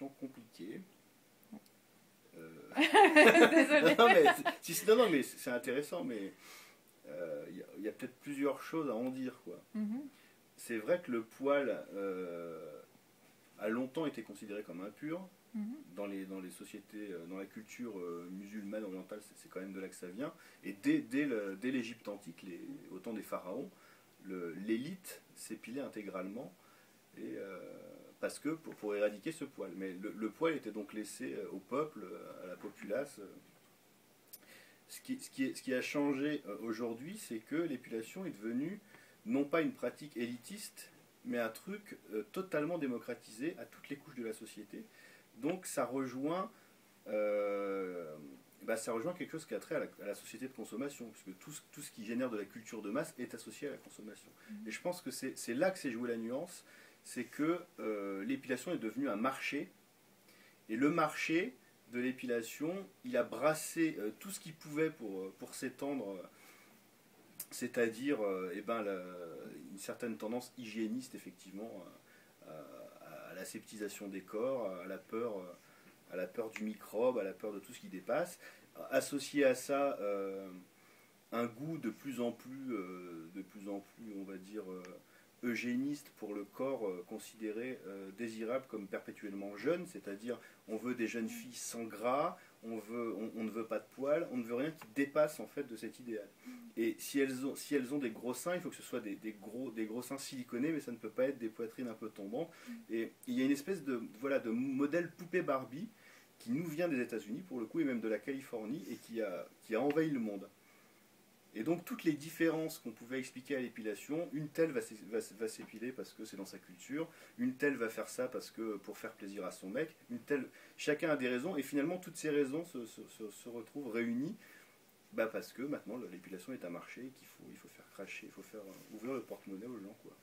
question compliquée. Désolée. Non, mais c'est intéressant, mais il y a peut-être plusieurs choses à en dire, quoi. C'est vrai que le poil a longtemps été considéré comme impur. Dans les sociétés, dans la culture musulmane orientale, c'est quand même de là que ça vient. Et dès l'Égypte antique, au temps des pharaons, l'élite s'épilait intégralement et, parce que pour éradiquer ce poil. Mais le poil était donc laissé au peuple, à la populace. Ce qui a changé aujourd'hui, c'est que l'épilation est devenue non pas une pratique élitiste, mais un truc totalement démocratisé à toutes les couches de la société. Donc ça rejoint quelque chose qui a trait à la société de consommation, puisque tout ce qui génère de la culture de masse est associé à la consommation. Et je pense que c'est là que s'est jouée la nuance, c'est que l'épilation est devenue un marché, et le marché de l'épilation, il a brassé tout ce qu'il pouvait pour s'étendre, c'est-à-dire une certaine tendance hygiéniste, effectivement, à l'aseptisation des corps, à la peur du microbe, à la peur de tout ce qui dépasse. Associé à ça, un goût de plus en plus, on va dire, eugéniste pour le corps considéré désirable comme perpétuellement jeune, c'est-à-dire on veut des jeunes filles sans gras, on ne veut pas de poils, on ne veut rien qui dépasse en fait de cet idéal. Et si elles ont des gros seins, il faut que ce soit des gros seins siliconés, mais ça ne peut pas être des poitrines un peu tombantes. Et il y a une espèce de modèle poupée Barbie qui nous vient des États-Unis pour le coup, et même de la Californie, et qui a envahi le monde. Et donc toutes les différences qu'on pouvait expliquer à l'épilation, une telle va s'épiler parce que c'est dans sa culture, une telle va faire ça parce que pour faire plaisir à son mec, une telle, chacun a des raisons, et finalement toutes ces raisons se retrouvent réunies parce que maintenant l'épilation est un marché, qu'il faut faire cracher, il faut faire ouvrir le porte-monnaie aux gens, quoi.